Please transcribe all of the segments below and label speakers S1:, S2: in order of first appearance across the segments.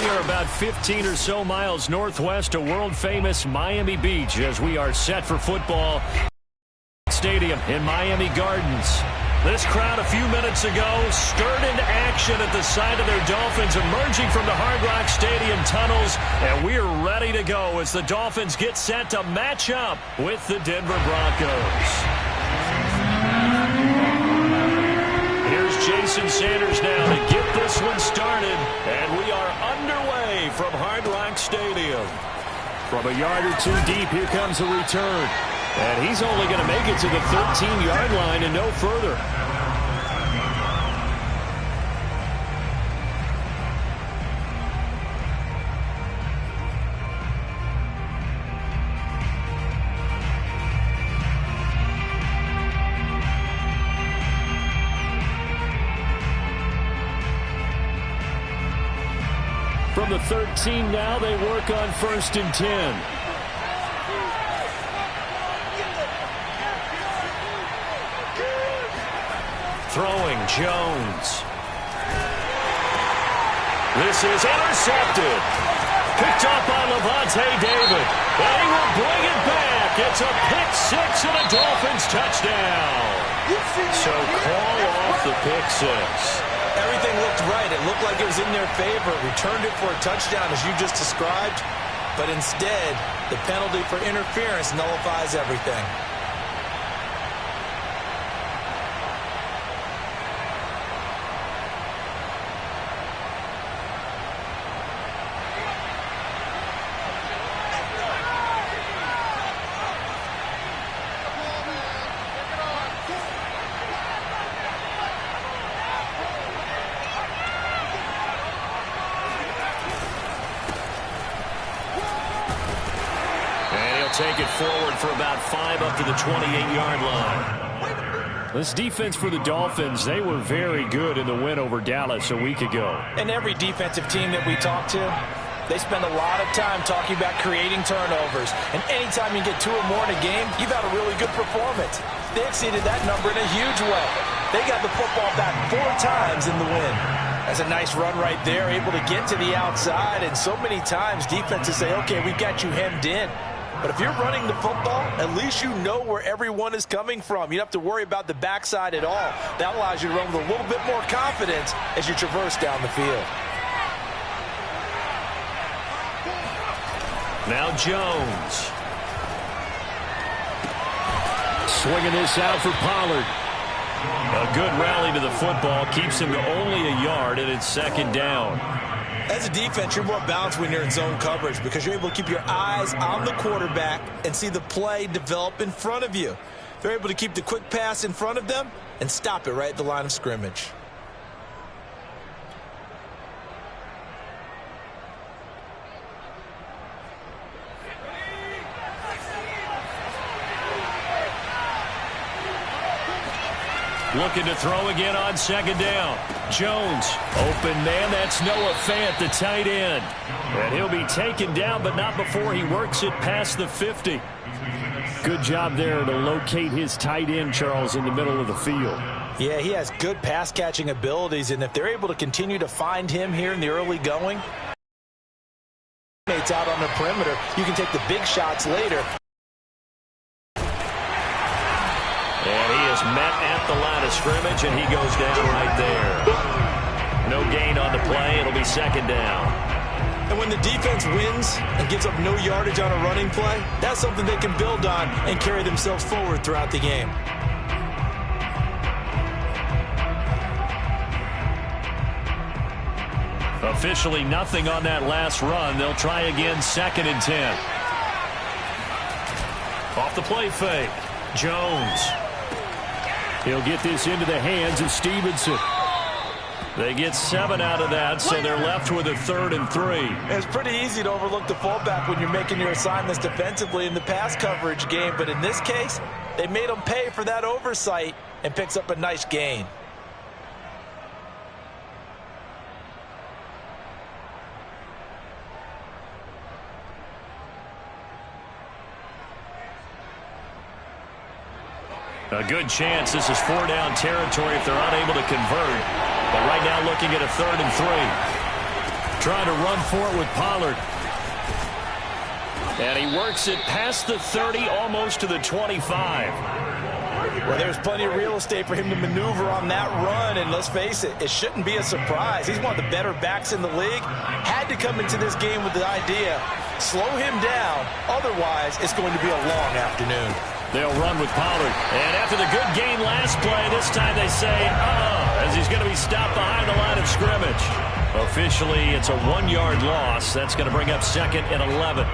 S1: We are about 15 or so miles northwest of world-famous Miami Beach as we are set for football stadium in Miami Gardens. This crowd a few minutes ago stirred into action at the sight of their Dolphins emerging from the Hard Rock Stadium tunnels, and we're ready to go as the Dolphins get set to match up with the Denver Broncos. Here's Jason Sanders now to get this one started, and we are underway from Hard Rock Stadium. From a yard or two deep, here comes a return. And he's only going to make it to the 13-yard line and no further. From the 13 now, they work on 1st and 10. Throwing Jones. This is intercepted. Picked up by Levante David. And he will bring it back. It's a pick six and a Dolphins touchdown. So call off the pick six.
S2: Everything looked right. It looked like it was in their favor. Returned it for a touchdown as you just described. But instead, the penalty for interference nullifies everything.
S1: Take it forward for about 5 up to the 28-yard line. This defense for the Dolphins, they were very good in the win over Dallas a week ago.
S2: And every defensive team that we talk to, they spend a lot of time talking about creating turnovers. And anytime you get 2 or more in a game, you've had a really good performance. They exceeded that number in a huge way. They got the football back 4 times in the win. That's a nice run right there, able to get to the outside. And so many times defenses say, okay, we've got you hemmed in. But if you're running the football, at least you know where everyone is coming from. You don't have to worry about the backside at all. That allows you to run with a little bit more confidence as you traverse down the field.
S1: Now Jones. Swinging this out for Pollard. A good rally to the football keeps him to only a yard, and it's 2nd down.
S2: As a defense, you're more balanced when you're in zone coverage because you're able to keep your eyes on the quarterback and see the play develop in front of you. They're able to keep the quick pass in front of them and stop it right at the line of scrimmage.
S1: Looking to throw again on 2nd down. Jones, open man, that's Noah Fant, the tight end. And he'll be taken down, but not before he works it past the 50. Good job there to locate his tight end, Charles, in the middle of the field.
S2: Yeah, he has good pass-catching abilities, and if they're able to continue to find him here in the early going, out on the perimeter, you can take the big shots later.
S1: And he is met at the line of scrimmage, and he goes down right there. No gain on the play. It'll be 2nd down.
S2: And when the defense wins and gives up no yardage on a running play, that's something they can build on and carry themselves forward throughout the game.
S1: Officially nothing on that last run. They'll try again, 2nd and 10. Off the play fake. Jones. He'll get this into the hands of Stevenson. They get 7 out of that, so they're left with a 3rd and 3.
S2: It's pretty easy to overlook the fullback when you're making your assignments defensively in the pass coverage game, but in this case, they made him pay for that oversight and picks up a nice gain.
S1: A good chance this is 4-down territory if they're unable to convert. But right now looking at a 3rd and 3. Trying to run for it with Pollard. And he works it past the 30, almost to the 25.
S2: Well, there's plenty of real estate for him to maneuver on that run, and let's face it, it shouldn't be a surprise. He's one of the better backs in the league. Had to come into this game with the idea, slow him down, otherwise it's going to be a long afternoon.
S1: They'll run with Pollard. And after the good gain last play, this time they say, as he's going to be stopped behind the line of scrimmage. Officially, it's a 1-yard loss. That's going to bring up 2nd and 11.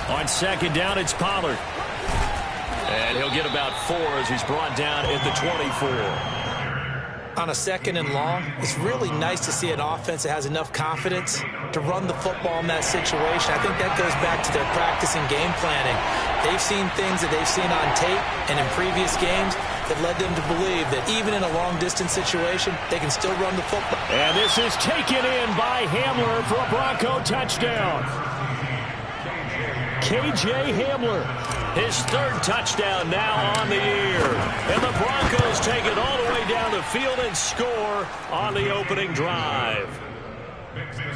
S1: On 2nd down, it's Pollard. And he'll get about 4 as he's brought down at the 24.
S2: On a 2nd and long, it's really nice to see an offense that has enough confidence to run the football in that situation. I think that goes back to their practice and game planning. They've seen things that they've seen on tape and in previous games that led them to believe that even in a long-distance situation, they can still run the football.
S1: And this is taken in by Hamler for a Bronco touchdown. K.J. Hamler, his 3rd touchdown now on the year. And the Broncos take it all the way down the field and score on the opening drive.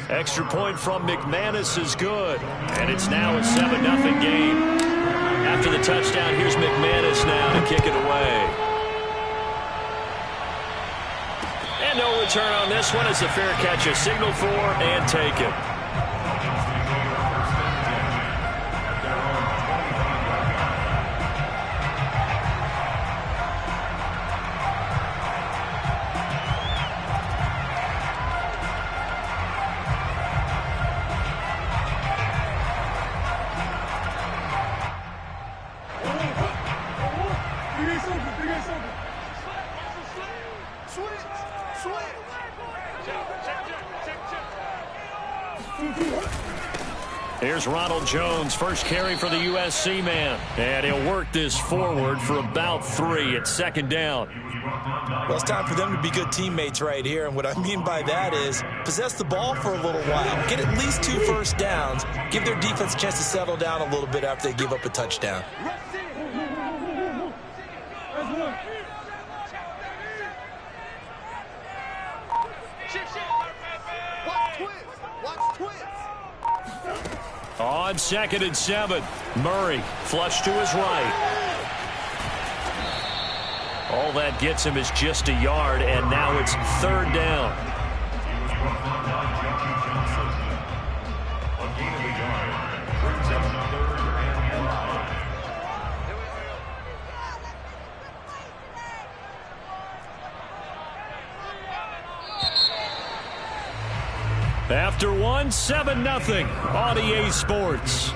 S1: Extra point from McManus is good. And it's now a 7-0 game. After the touchdown, here's McManus now to kick it away. And no return on this one. It's a fair catch, a signal for, and take it. Here's Ronald Jones, first carry for the USC man. And he'll work this forward for about 3 at 2nd down.
S2: Well, it's time for them to be good teammates right here. And what I mean by that is possess the ball for a little while. Get at least 2 first downs. Give their defense a chance to settle down a little bit after they give up a touchdown.
S1: On 2nd and 7, Murray flush to his right. All that gets him is just a yard, and now it's 3rd down. After 1, 7-0 on EA Sports.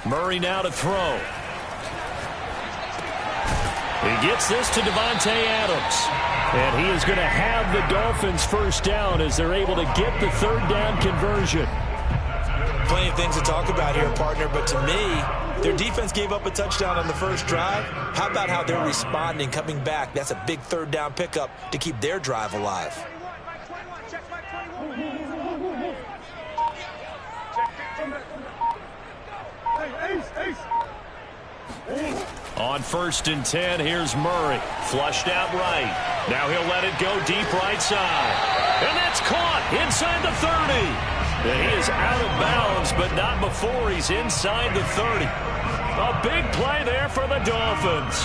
S1: Murray now to throw. He gets this to Devontae Adams. And he is going to have the Dolphins first down as they're able to get the 3rd down conversion.
S2: Plenty of things to talk about here, partner, but to me, their defense gave up a touchdown on the first drive. How about how they're responding, coming back? That's a big 3rd down pickup to keep their drive alive.
S1: On 1st and 10, here's Murray. Flushed out right. Now he'll let it go deep right side. And that's caught inside the 30. And he is out of bounds, but not before he's inside the 30. A big play there for the Dolphins.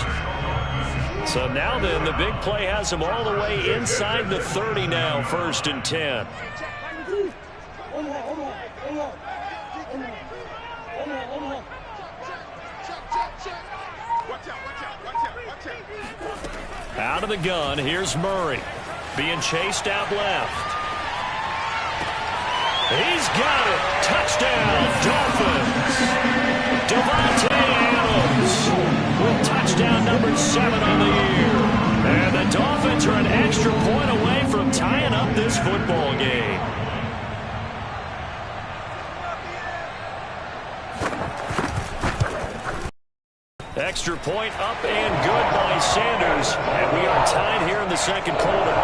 S1: So now then, the big play has him all the way inside the 30 now, 1st and 10. Out of the gun, here's Murray. Being chased out left. He's got it. Touchdown, Dolphins. Devontae Adams with touchdown number 7 on the year. And the Dolphins are an extra point away from tying up this football game. Extra point up and good by Sanders. And we are tied here in the second quarter.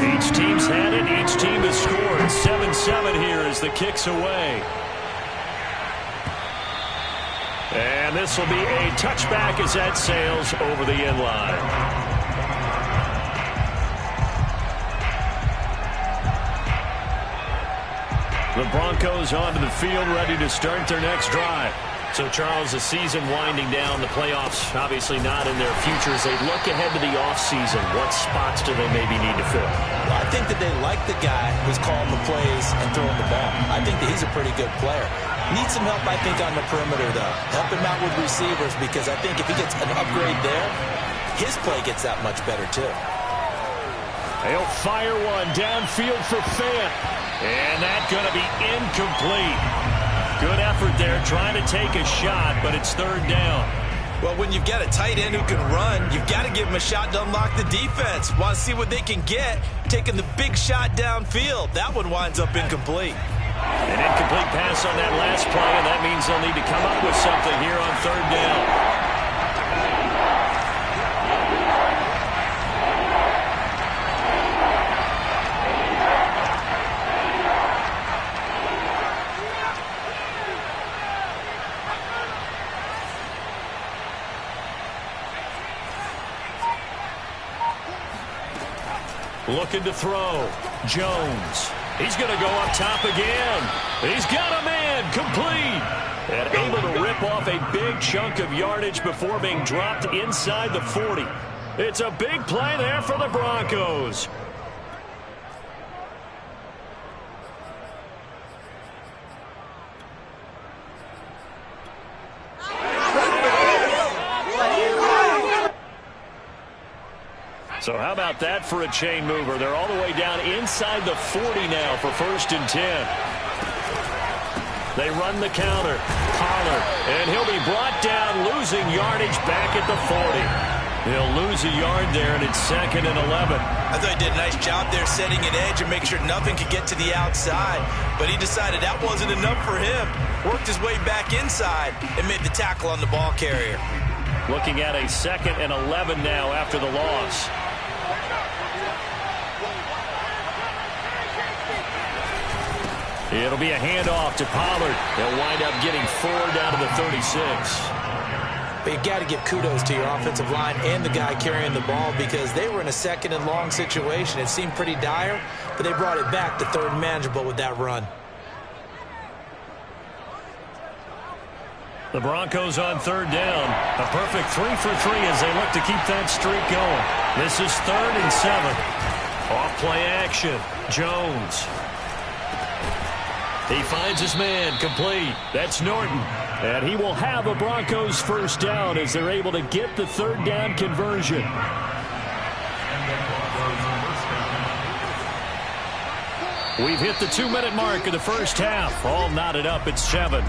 S1: Each team's had it. Each team has scored. 7-7 here as the kick's away. And this will be a touchback as that sails over the end line. The Broncos onto the field, ready to start their next drive. So, Charles, the season winding down, the playoffs obviously not in their futures. They look ahead to the offseason. What spots do they maybe need to fill?
S2: Well, I think that they like the guy who's calling the plays and throwing the ball. I think that he's a pretty good player. Needs some help, I think, on the perimeter, though. Help him out with receivers, because I think if he gets an upgrade there, his play gets that much better, too.
S1: He'll fire one downfield for Fant. And that's going to be incomplete. Good effort there trying to take a shot, but it's third down.
S2: Well, when you've got a tight end who can run, you've got to give him a shot to unlock the defense. Want to see what they can get, taking the big shot downfield. That one winds up incomplete.
S1: An incomplete pass on that last play, and that means they'll need to come up with something here on third down. Looking to throw. Jones. He's going to go up top again. He's got a man. Complete. And able to rip off a big chunk of yardage before being dropped inside the 40. It's a big play there for the Broncos. So how about that for a chain mover? They're all the way down inside the 40 now for 1st and 10. They run the counter. Pollard, and he'll be brought down, losing yardage back at the 40. He'll lose a yard there, and it's 2nd and 11.
S2: I thought he did a nice job there setting an edge and make sure nothing could get to the outside. But he decided that wasn't enough for him. Worked his way back inside and made the tackle on the ball carrier.
S1: Looking at a 2nd and 11 now after the loss. It'll be a handoff to Pollard. They'll wind up getting 4 down to the 36.
S2: But you've got to give kudos to your offensive line and the guy carrying the ball, because they were in a 2nd and long situation. It seemed pretty dire, but they brought it back to 3rd and manageable with that run.
S1: The Broncos on 3rd down. A perfect 3 for 3 as they look to keep that streak going. This is 3rd and 7. Off play action. Jones. He finds his man. Complete. That's Norton. And he will have a Broncos 1st down as they're able to get the 3rd down conversion. We've hit the 2-minute mark of the first half. All knotted up at 7.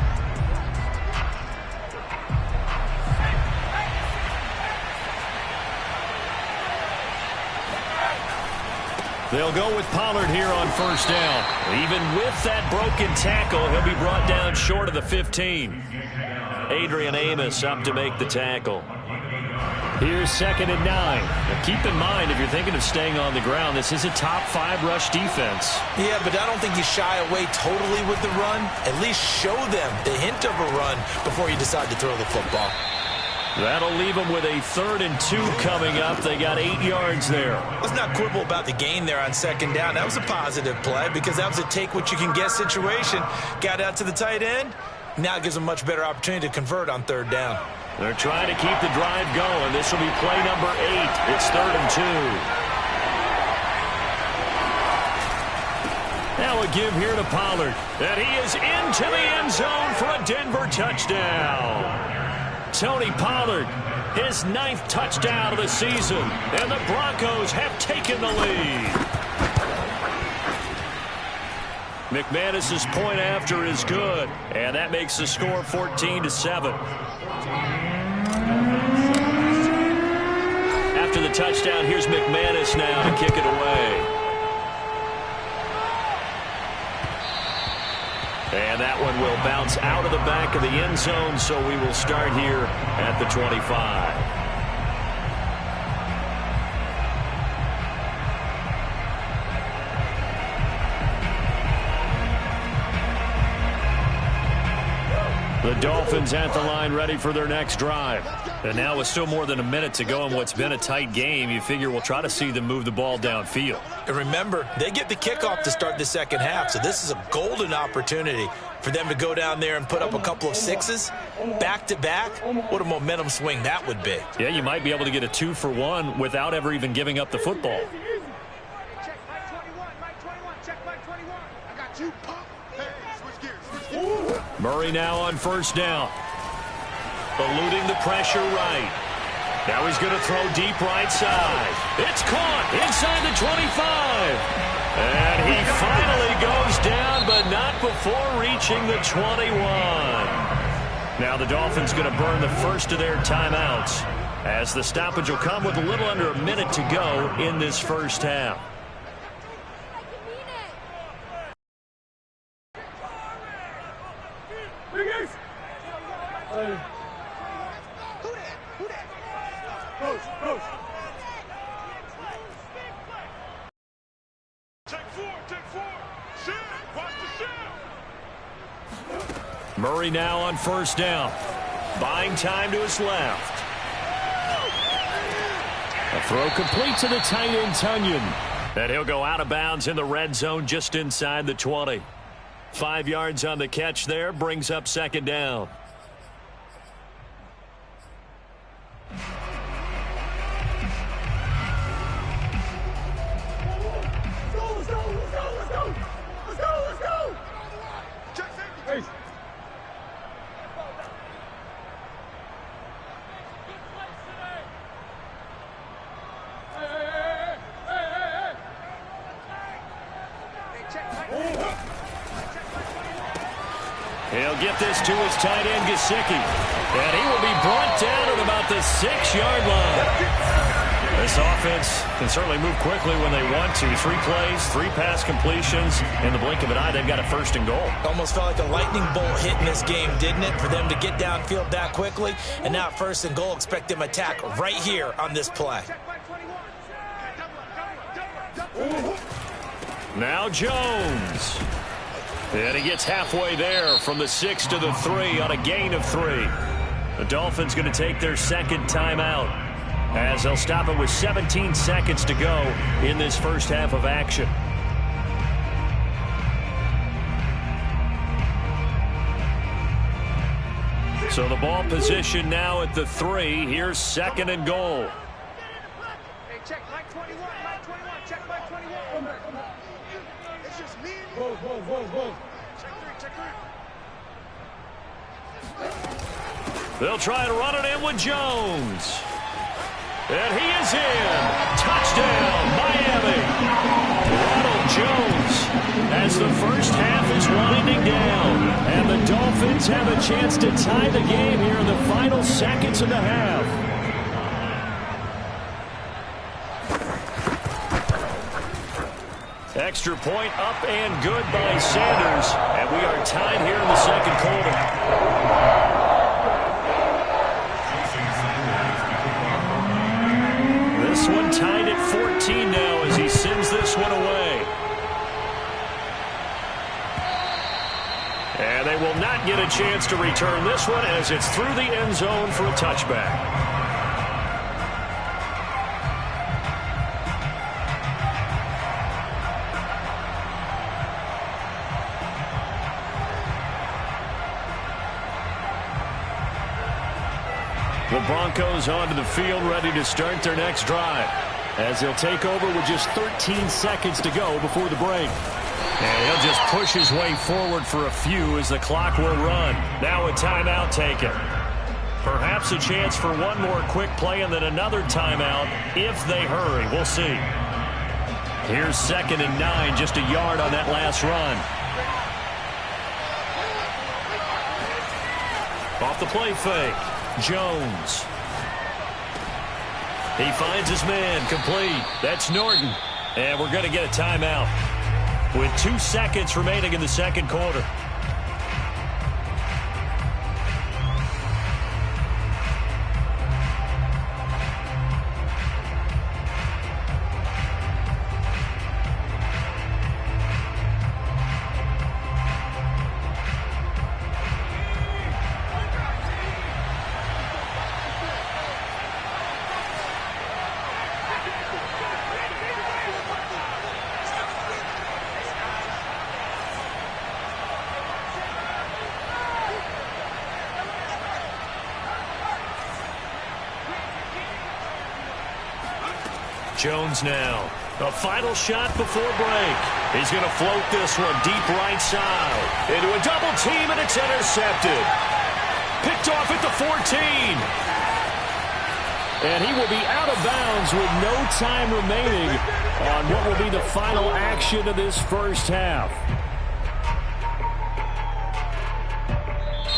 S1: They'll go with Pollard here on 1st down. Even with that broken tackle, he'll be brought down short of the 15. Adrian Amos up to make the tackle. Here's 2nd and 9. Now keep in mind, if you're thinking of staying on the ground, this is a top 5 rush defense.
S2: Yeah, but I don't think you shy away totally with the run. At least show them the hint of a run before you decide to throw the football.
S1: That'll leave them with a 3rd and 2 coming up. They got 8 yards there.
S2: Let's not quibble about the gain there on 2nd down. That was a positive play because that was a take-what-you-can-get situation. Got out to the tight end. Now it gives them a much better opportunity to convert on 3rd down.
S1: They're trying to keep the drive going. This will be play number 8. It's 3rd and 2. Now a give here to Pollard. And he is into the end zone for a Denver touchdown. Tony Pollard, his 9th touchdown of the season, and the Broncos have taken the lead. McManus's point after is good, and that makes the score 14-7. After the touchdown, here's McManus now to kick it away. And that one will bounce out of the back of the end zone, so we will start here at the 25. The Dolphins at the line ready for their next drive. And now with still more than a minute to go in what's been a tight game, you figure we'll try to see them move the ball downfield.
S2: And remember, they get the kickoff to start the second half, so this is a golden opportunity for them to go down there and put up a couple of sixes back-to-back. What a momentum swing that would be.
S1: Yeah, you might be able to get a 2-for-1 without ever even giving up the football.
S3: Check Mike 21, Mike 21, check Mike 21. I got you, pump. Hey, switch gears.
S1: Murray now on first down. Eluding the pressure right. Now he's going to throw deep right side. It's caught inside the 25. And he finally goes down, but not before reaching the 21. Now the Dolphins going to burn the first of their timeouts, as the stoppage will come with a little under a minute to go in this first half. Murray now on first down. Buying time to his left. A throw complete to the tight end, Tunyon. And he'll go out of bounds in the red zone just inside the 20. 5 yards on the catch there, brings up second down. He'll get this to his tight end, Gesicki. And he will be brought down at about the 6-yard line. This offense can certainly move quickly when they want to. 3 plays, 3 pass completions. In the blink of an eye, they've got a first and goal.
S2: Almost felt like a lightning bolt hit in this game, didn't it? For them to get downfield that quickly. And now first and goal, expect them to attack right here on this play.
S1: Now Jones. And he gets halfway there from the 6 to the 3 on a gain of 3. The Dolphins going to take their second timeout, as they'll stop it with 17 seconds to go in this first half of action. So the ball position now at the 3. Here's second and goal.
S3: Hey, check Mike 21, Mike 21, check Mike 21. It's just me and you. Whoa. Check 3.
S1: They'll try to run it in with Jones. And he is in. Touchdown, Miami. Ronald Jones, as the first half is winding down. And the Dolphins have a chance to tie the game here in the final seconds of the half. Extra point up and good by Sanders. And we are tied here in the second quarter. This one tied at 14 now as he sends this one away. And they will not get a chance to return this one as it's through the end zone for a touchback. The Broncos onto the field, ready to start their next drive, as they'll take over with just 13 seconds to go before the break. And he'll just push his way forward for a few as the clock will run. Now a timeout taken. Perhaps a chance for one more quick play and then another timeout if they hurry. We'll see. Here's second and 9, just a yard on that last run. Off the play fake. Jones. He finds his man, complete. That's Norton. And we're going to get a timeout with 2 seconds remaining in the second quarter. Jones now. A final shot before break. He's going to float this one deep right side. Into a double team, and it's intercepted. Picked off at the 14. And he will be out of bounds with no time remaining on what will be the final action of this first half.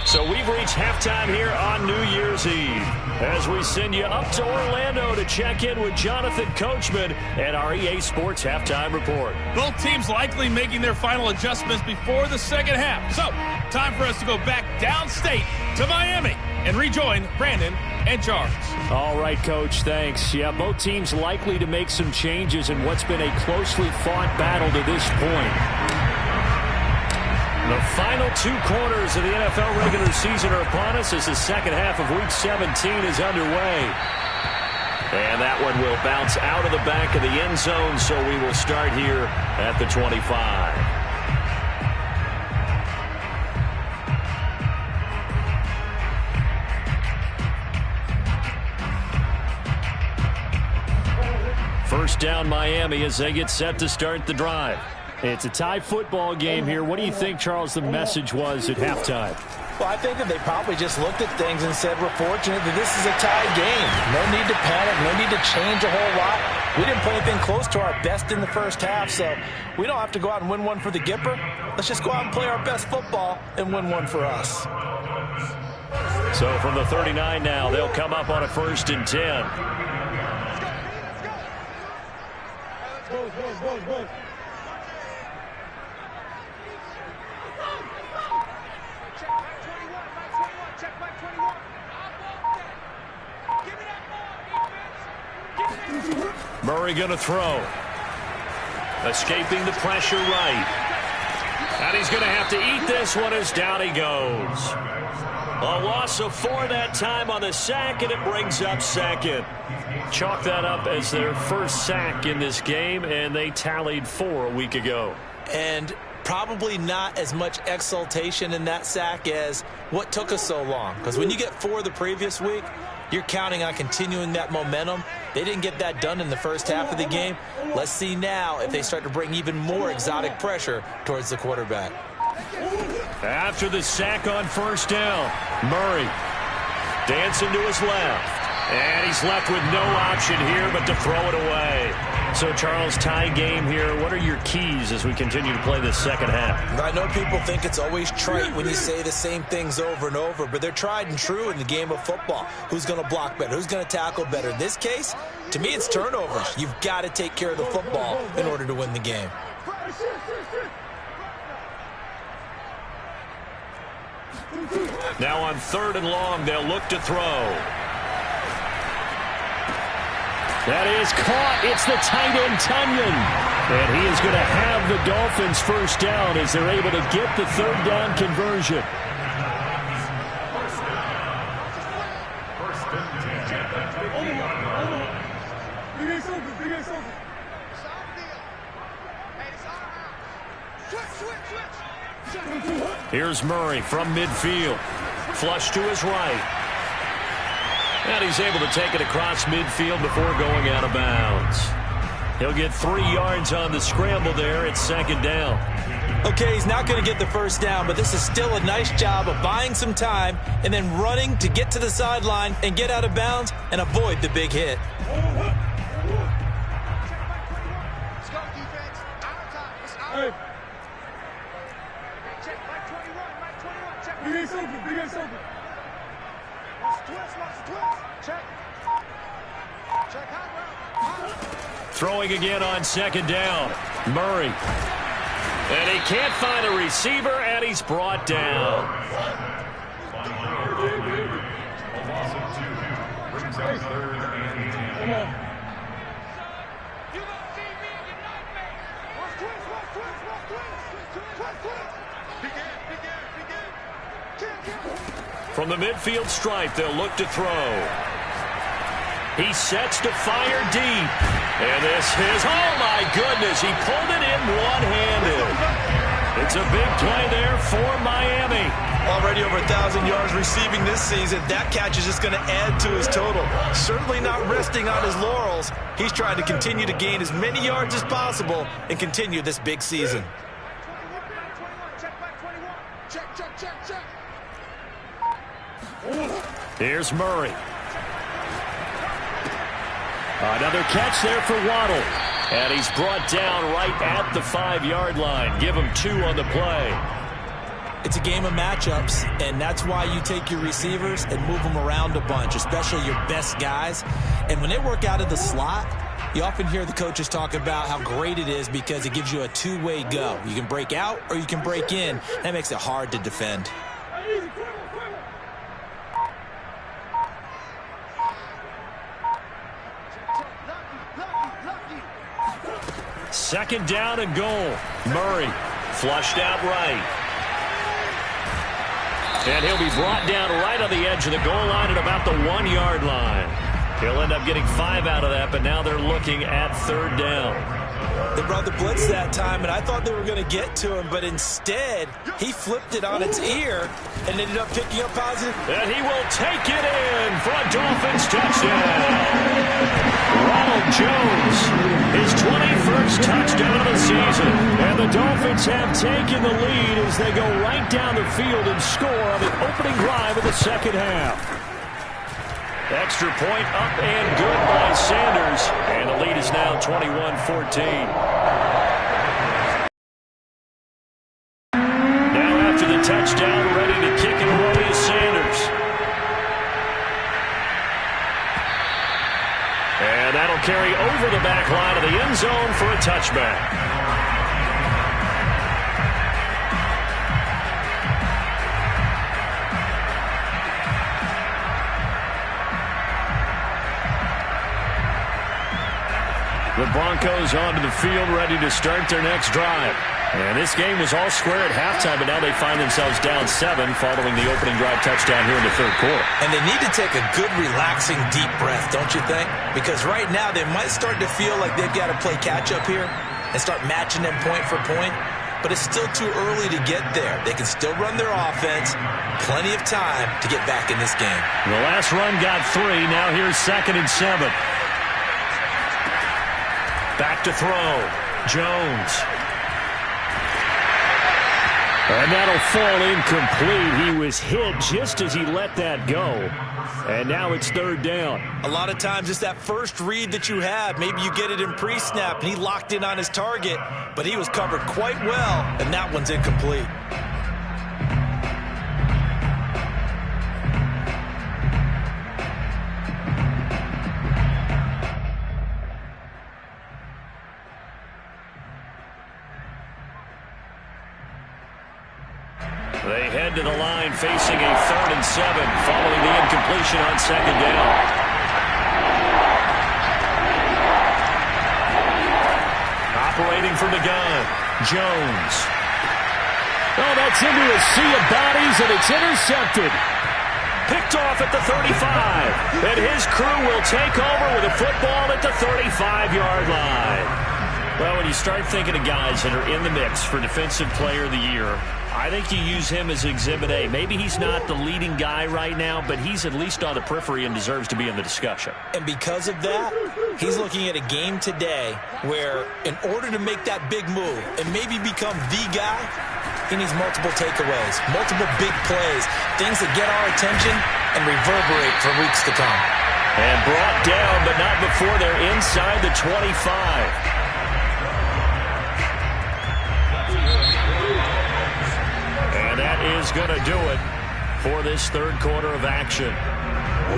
S1: So we've reached halftime here on New Year's Eve as we send you up to Orlando to check in with Jonathan Coachman and our EA Sports Halftime Report.
S4: Both teams likely making their final adjustments before the second half. So, time for us to go back downstate to Miami and rejoin Brandon and Charles.
S1: All right, Coach, thanks. Yeah, both teams likely to make some changes in what's been a closely fought battle to this point. The final 2 quarters of the NFL regular season are upon us as the second half of Week 17 is underway. And that one will bounce out of the back of the end zone, so we will start here at the 25. First down, Miami, as they get set to start the drive. It's a tie football game here. What do you think, Charles, the message was at halftime?
S2: Well, I think that they probably just looked at things and said, we're fortunate that this is a tie game. No need to panic, no need to change a whole lot. We didn't play anything close to our best in the first half, so we don't have to go out and win one for the Gipper. Let's just go out and play our best football and win one for us.
S1: So from the 39 now, they'll come up on a 1st and 10.
S3: Go.
S1: Murray going to throw. Escaping the pressure right. And he's going to have to eat this one as down he goes. A loss of 4 that time on the sack, and it brings up second. Chalk that up as their first sack in this game, and they tallied 4 a week ago.
S2: And probably not as much exultation in that sack as what took us so long. Because when you get 4 the previous week, you're counting on continuing that momentum. They didn't get that done in the first half of the game. Let's see now if they start to bring even more exotic pressure towards the quarterback.
S1: After the sack on first down, Murray dancing to his left. And he's left with no option here but to throw it away. So, Charles, tie game here. What are your keys as we continue to play this second half?
S2: I know people think it's always trite when you say the same things over and over, but they're tried and true in the game of football. Who's going to block better? Who's going to tackle better? In this case, to me, it's turnovers. You've got to take care of the football in order to win the game.
S1: Now on 3rd and long, they'll look to throw. That is caught. It's the tight end, Tunyon. And he is going to have the Dolphins first down as they're able to get the 3rd down conversion. Here's Murray from midfield. Flush to his right. And he's able to take it across midfield before going out of bounds. He'll get 3 yards on the scramble there. It's 2nd down.
S2: Okay, he's not going to get the first down, but this is still a nice job of buying some time and then running to get to the sideline and get out of bounds and avoid the big hit.
S3: Hey. Check, Mike 21, check. Big ace open. Lost twist. Check. Check high ground.
S1: Throwing again on 2nd down. Murray. And he can't find a receiver, and he's brought down. From the midfield stripe, they'll look to throw. He sets to fire deep. And this is, oh my goodness, he pulled it in one-handed. It's a big play there for Miami.
S2: Already over 1,000 yards receiving this season. That catch is just going to add to his total. Certainly not resting on his laurels. He's trying to continue to gain as many yards as possible and continue this big season.
S1: Here's Murray. Another catch there for Waddle. And he's brought down right at the 5-yard line. Give him 2 on the play.
S2: It's a game of matchups, and that's why you take your receivers and move them around a bunch, especially your best guys. And when they work out of the slot, you often hear the coaches talk about how great it is because it gives you a two-way go. You can break out or you can break in. That makes it hard to defend.
S1: Second down and goal. Murray flushed out right. And he'll be brought down right on the edge of the goal line at about the 1-yard line. He'll end up getting 5 out of that, but now they're looking at third down.
S2: They brought the blitz that time, and I thought they were going to get to him, but instead, he flipped it on its ear and ended up picking up positive.
S1: And he will take it in for a Dolphins touchdown. Ronald Jones, his 21st touchdown of the season. And the Dolphins have taken the lead as they go right down the field and score on the opening drive of the second half. Extra point up and good by Sanders. And the lead is now 21-14. Now after the touchdown, ready to kick and roll is Sanders. And that'll carry over the back line of the end zone for a touchback. The Broncos onto the field, ready to start their next drive. And this game was all square at halftime, but now they find themselves down 7 following the opening drive touchdown here in the third quarter.
S2: And they need to take a good, relaxing, deep breath, don't you think? Because right now they might start to feel like they've got to play catch-up here and start matching them point for point. But it's still too early to get there. They can still run their offense. Plenty of time to get back in this game.
S1: The last run got 3. Now here's 2nd and 7. Back to throw. Jones. And that'll fall incomplete. He was hit just as he let that go. And now it's third down.
S2: A lot of times it's that first read that you have. Maybe you get it in pre-snap and he locked in on his target, but he was covered quite well, and that one's incomplete.
S1: They head to the line facing a 3rd and 7 following the incompletion on 2nd down. Operating from the gun, Jones. Oh, that's into a sea of bodies, and it's intercepted. Picked off at the 35. And his crew will take over with a football at the 35-yard line. Well, when you start thinking of guys that are in the mix for Defensive Player of the Year, I think you use him as Exhibit A. Maybe he's not the leading guy right now, but he's at least on the periphery and deserves to be in the discussion.
S2: And because of that, he's looking at a game today where in order to make that big move and maybe become the guy, he needs multiple takeaways, multiple big plays, things that get our attention and reverberate for weeks to come.
S1: And brought down, but not before they're inside the 25. That is going to do it for this third quarter of action.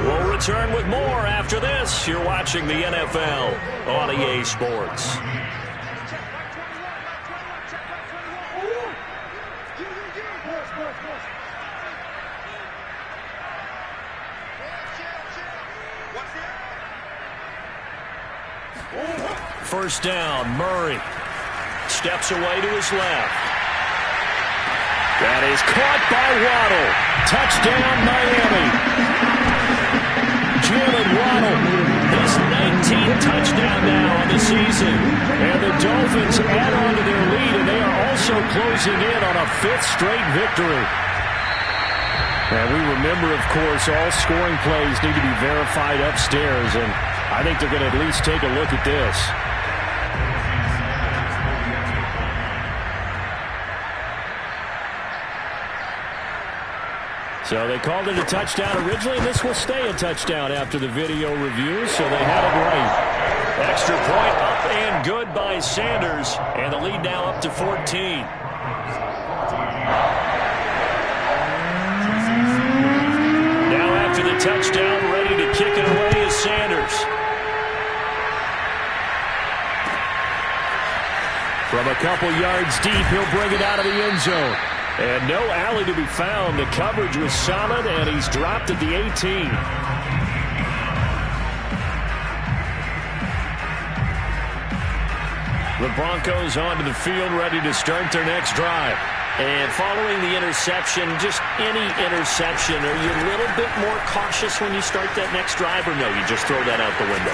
S1: We'll return with more after this. You're watching the NFL on EA Sports. First down, Murray steps away to his left. That is caught by Waddle. Touchdown, Miami. Jalen Waddle, his 19th touchdown now on the season. And the Dolphins add on to their lead, and they are also closing in on a 5th straight victory. And we remember, of course, all scoring plays need to be verified upstairs, and I think they're going to at least take a look at this. So they called it a touchdown originally, and this will stay a touchdown after the video review, so they had it right. Extra point up and good by Sanders, and the lead now up to 14. Now after the touchdown, ready to kick it away is Sanders. From a couple yards deep, he'll bring it out of the end zone. And no alley to be found. The coverage was solid, and he's dropped at the 18. The Broncos onto the field, ready to start their next drive. And following the interception, just any interception, are you a little bit more cautious when you start that next drive, or no, you just throw that out the window?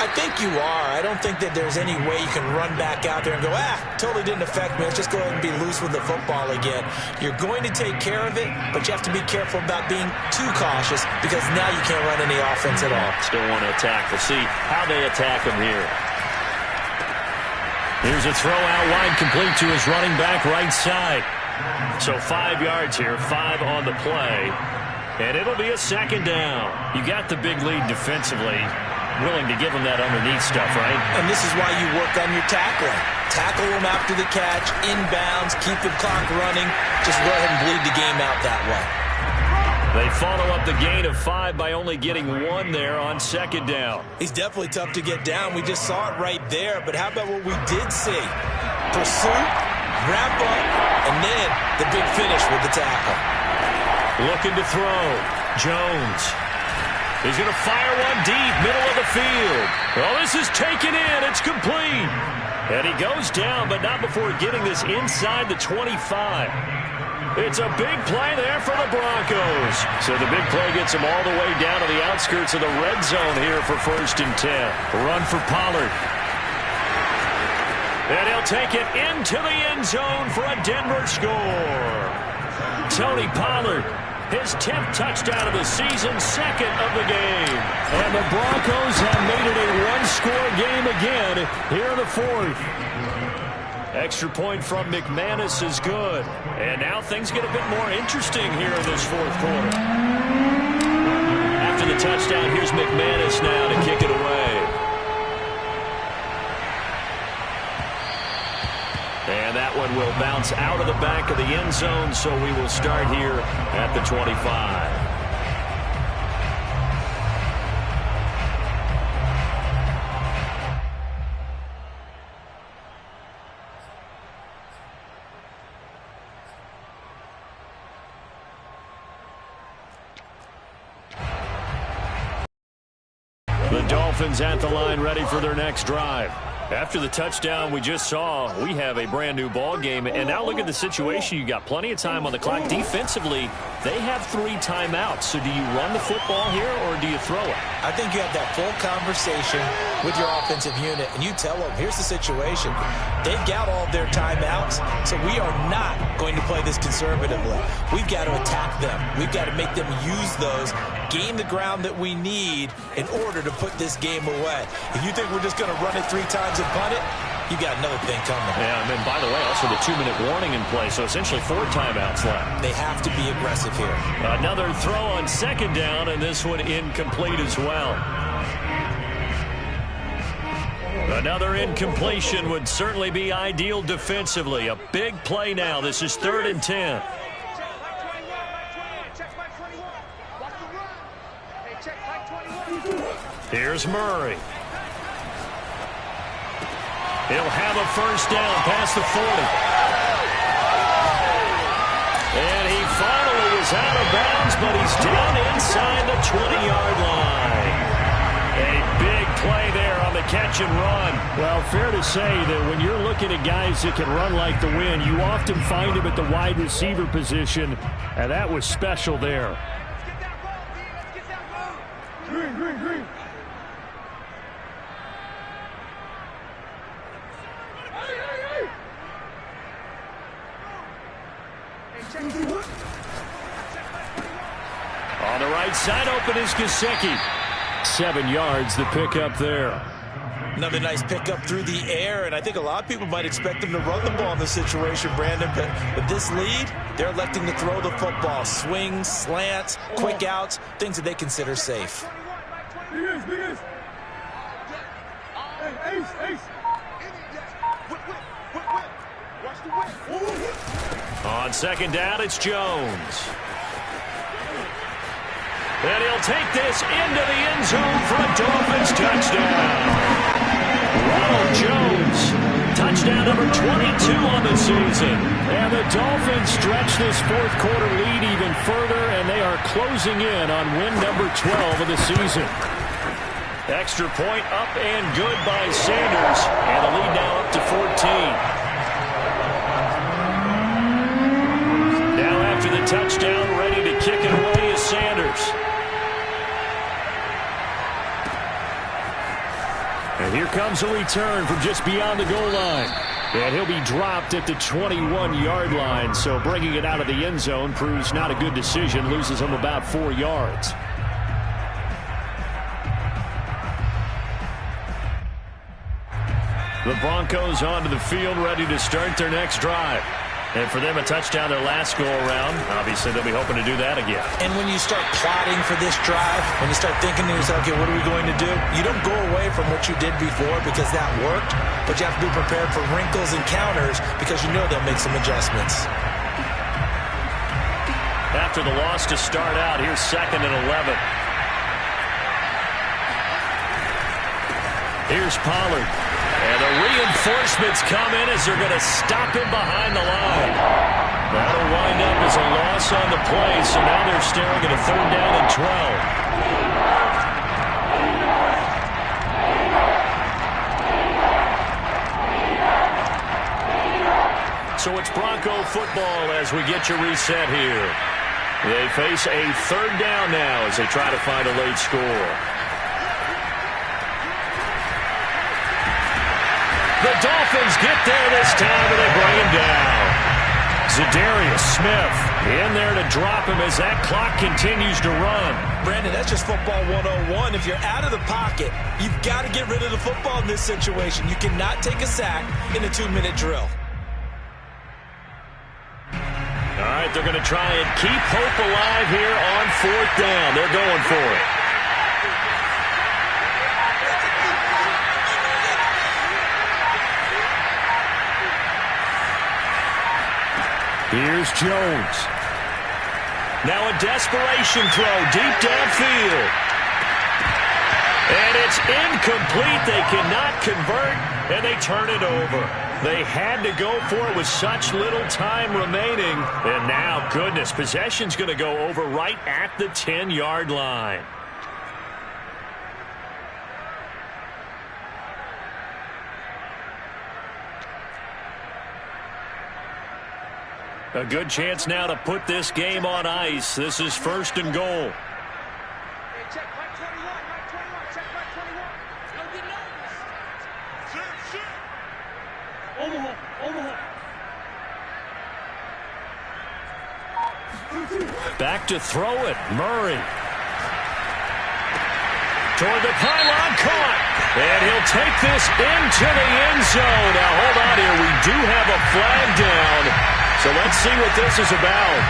S2: I think you are. I don't think that there's any way you can run back out there and go, totally didn't affect me. Let's just go ahead and be loose with the football again. You're going to take care of it, but you have to be careful about being too cautious because now you can't run any offense at all.
S1: Still want to attack. We'll see how they attack him here. Here's a throw out wide, complete to his running back right side. So 5 yards here, 5 on the play. And it'll be a second down. You got the big lead defensively. Willing to give him that underneath stuff, right?
S2: And this is why you work on your tackling. Tackle him after the catch, inbounds, keep the clock running. Just go ahead and bleed the game out that way.
S1: They follow up the gain of 5 by only getting 1 there on second down.
S2: He's definitely tough to get down. We just saw it right there. But how about what we did see? Pursuit, wrap up, and then the big finish with the tackle.
S1: Looking to throw. Jones. He's going to fire one deep, middle of the field. Well, this is taken in. It's complete. And he goes down, but not before getting this inside the 25. It's a big play there for the Broncos. So the big play gets him all the way down to the outskirts of the red zone here for 1st and 10. Run for Pollard. And he'll take it into the end zone for a Denver score. Tony Pollard. His 10th touchdown of the season, 2nd of the game. And the Broncos have made it a one-score game again here in the 4th. Extra point from McManus is good. And now things get a bit more interesting here in this 4th quarter. After the touchdown, here's McManus now to kick it away. And that one will bounce out of the back of the end zone, so we will start here at the 25. The Dolphins at the line, ready for their next drive. After the touchdown we just saw, we have a brand new ball game. And now look at the situation. You got plenty of time on the clock. Defensively, they have 3 timeouts. So do you run the football here or do you throw it?
S2: I think you have that full conversation with your offensive unit, and you tell them, here's the situation. They've got all of their timeouts, so we are not going to play this conservatively. We've got to attack them. We've got to make them use those, gain the ground that we need in order to put this game away. If you think we're just going to run it 3 times and punt it, you got another thing coming.
S1: Yeah, and then, by the way, also the 2-minute warning in play, so essentially 4 timeouts left.
S2: They have to be aggressive here.
S1: Another throw on second down, and this one incomplete as well. Another incompletion would certainly be ideal defensively. A big play now. This is 3rd and 10. Here's Murray. He'll have a first down past the 40. And he finally is out of bounds, but he's down inside the 20-yard line. A big play there on the catch and run. Well, fair to say that when you're looking at guys that can run like the wind, you often find him at the wide receiver position, and that was special there. open is Gesicki. 7 yards the pickup there.
S2: Another nice pickup through the air, and I think a lot of people might expect them to run the ball in this situation, Brandon, but with this lead, they're electing to throw the football. Swings, slants, quick outs, things that they consider safe.
S1: On second down, it's Jones. And he'll take this into the end zone for a Dolphins touchdown. Ronald Jones, touchdown number 22 on the season. And the Dolphins stretch this fourth quarter lead even further, and they are closing in on win number 12 of the season. Extra point up and good by Sanders, and the lead now up to 14. Now after the touchdown, ready to kick it away is Sanders. And here comes a return from just beyond the goal line. And he'll be dropped at the 21-yard line, so bringing it out of the end zone proves not a good decision, loses him about 4 yards. The Broncos onto the field, ready to start their next drive. And for them, a touchdown their last go-around. Obviously, they'll be hoping to do that again.
S2: And when you start plotting for this drive, when you start thinking to yourself, okay, what are we going to do? You don't go away from what you did before because that worked, but you have to be prepared for wrinkles and counters because you know they'll make some adjustments.
S1: After the loss to start out, here's 2nd and 11. Here's Pollard. And the reinforcements come in as they're going to stop him behind the line. That'll wind up as a loss on the play, so now they're staring at a 3rd down and 12. So it's Bronco football as we get you reset here. They face a 3rd down now as they try to find a late score. The Dolphins get there this time, and they bring him down. Za'Darius Smith in there to drop him as that clock continues to run.
S2: Brandon, that's just football 101. If you're out of the pocket, you've got to get rid of the football in this situation. You cannot take a sack in a 2-minute drill.
S1: All right, they're going to try and keep hope alive here on 4th down. They're going for it. Here's Jones. Now a desperation throw deep downfield. And it's incomplete. They cannot convert, and they turn it over. They had to go for it with such little time remaining. And now, goodness, possession's going to go over right at the 10-yard line. A good chance now to put this game on ice. This is 1st and goal.
S3: Hey, check Mike 21, Mike 21, check Mike 21. Go get it over.
S1: Back to throw it. Murray. Toward the pylon, caught. And he'll take this into the end zone. Now, hold on here. We do have a flag down. So let's see what this is about.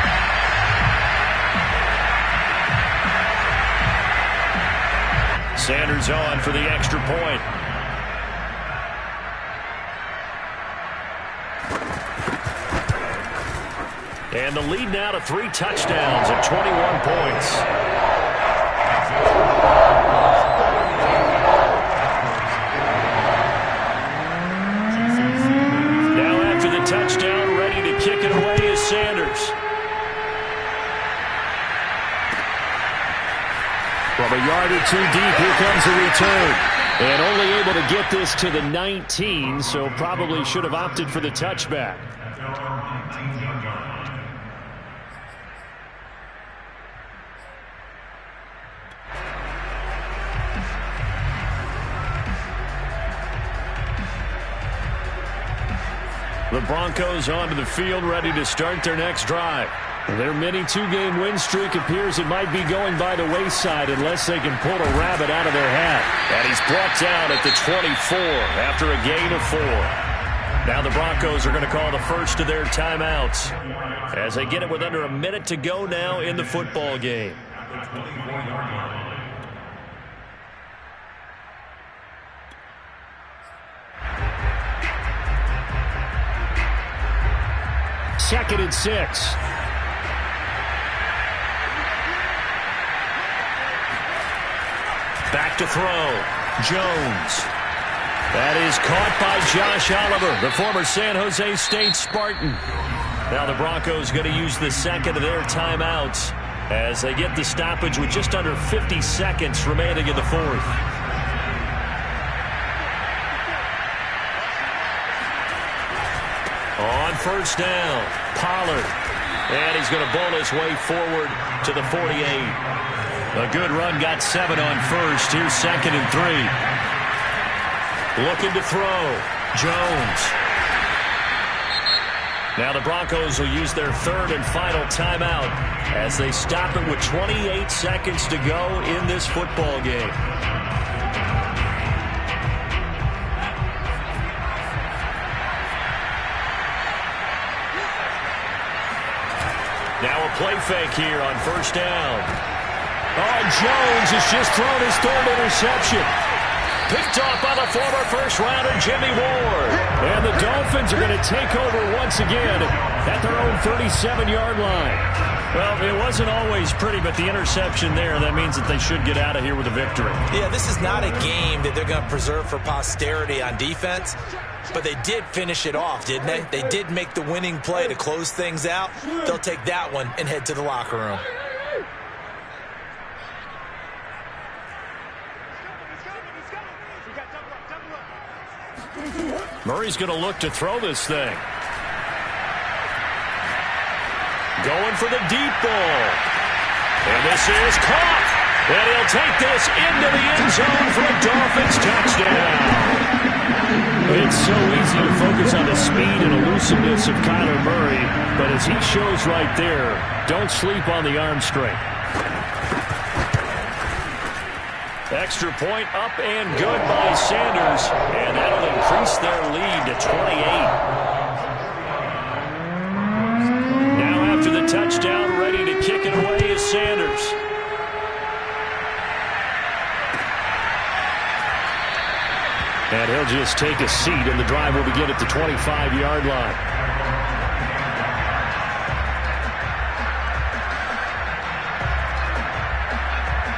S1: Sanders on for the extra point. And the lead now to 3 touchdowns at 21 points. Now after the touchdown, ready to kick it away is Sanders. From a yard or 2 deep, here comes a return. And only able to get this to the 19, so probably should have opted for the touchback. The Broncos onto the field, ready to start their next drive. Their mini two-game win streak appears it might be going by the wayside unless they can pull a rabbit out of their hat. And he's brought down at the 24 after a gain of 4. Now the Broncos are going to call the first of their timeouts as they get it with under a minute to go now in the football game. Second and 6. Back to throw. Jones. That is caught by Josh Oliver, the former San Jose State Spartan. Now the Broncos going to use the second of their timeouts as they get the stoppage with just under 50 seconds remaining in the fourth. On first down, Pollard. And he's going to bowl his way forward to the 48. A good run, got 7 on first. Here's second and 3. Looking to throw. Jones. Now the Broncos will use their third and final timeout as they stop it with 28 seconds to go in this football game. Now a play fake here on first down. Oh, Jones has just thrown his third interception. Picked off by the former first-rounder Jimmy Ward. And the Dolphins are going to take over once again at their own 37-yard line. Well, it wasn't always pretty, but the interception there, that means that they should get out of here with a victory.
S2: Yeah, this is not a game that they're going to preserve for posterity on defense. But they did finish it off, didn't they? They did make the winning play to close things out. They'll take that one and head to the locker room.
S1: Murray's going to look to throw this thing. Going for the deep ball. And this is caught. And he'll take this into the end zone for a Dolphins touchdown. It's so easy to focus on the speed and elusiveness of Kyler Murray, but as he shows right there, don't sleep on the arm strength. Extra point up and good by Sanders, and that'll increase their lead to 28. Now after the touchdown, ready to kick it away is Sanders. And he'll just take a seat, and the drive will begin at the 25-yard line.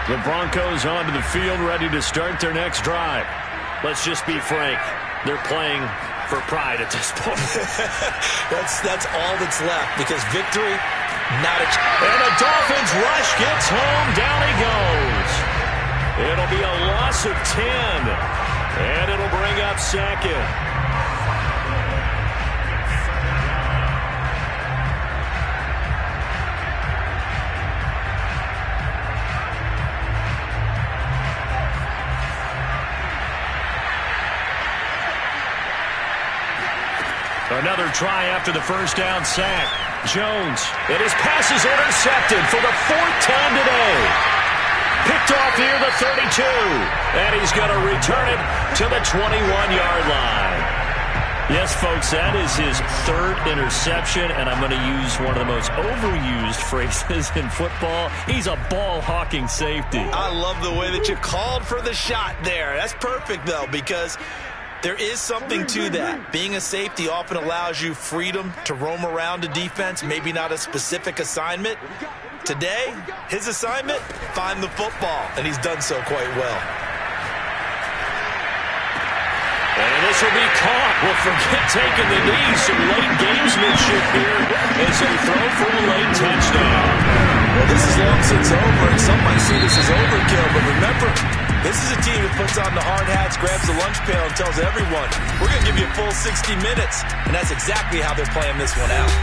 S1: The Broncos onto the field, ready to start their next drive. Let's just be frank. They're playing for pride at this point.
S2: That's all that's left, because victory, not a chance.
S1: And the Dolphins rush gets home. Down he goes. It'll be a loss of 10. And it'll bring up second. Another try after the first down sack. Jones, and his pass is intercepted for the 4th time today. Picked off near the 32. And he's going to return it to the 21-yard line. Yes, folks, that is his 3rd interception, and I'm going to use one of the most overused phrases in football. He's a ball-hawking safety.
S2: I love the way that you called for the shot there. That's perfect, though, because there is something to that. Being a safety often allows you freedom to roam around a defense, maybe not a specific assignment. Today, his assignment, find the football, and he's done so quite well.
S1: And this will be caught. Well, forget taking the knee. Some late gamesmanship here as they throw for a late touchdown.
S2: Well, this is long since over, and some might see this as overkill, but remember, this is a team that puts on the hard hats, grabs the lunch pail, and tells everyone, we're going to give you a full 60 minutes, and that's exactly how they're playing this one out.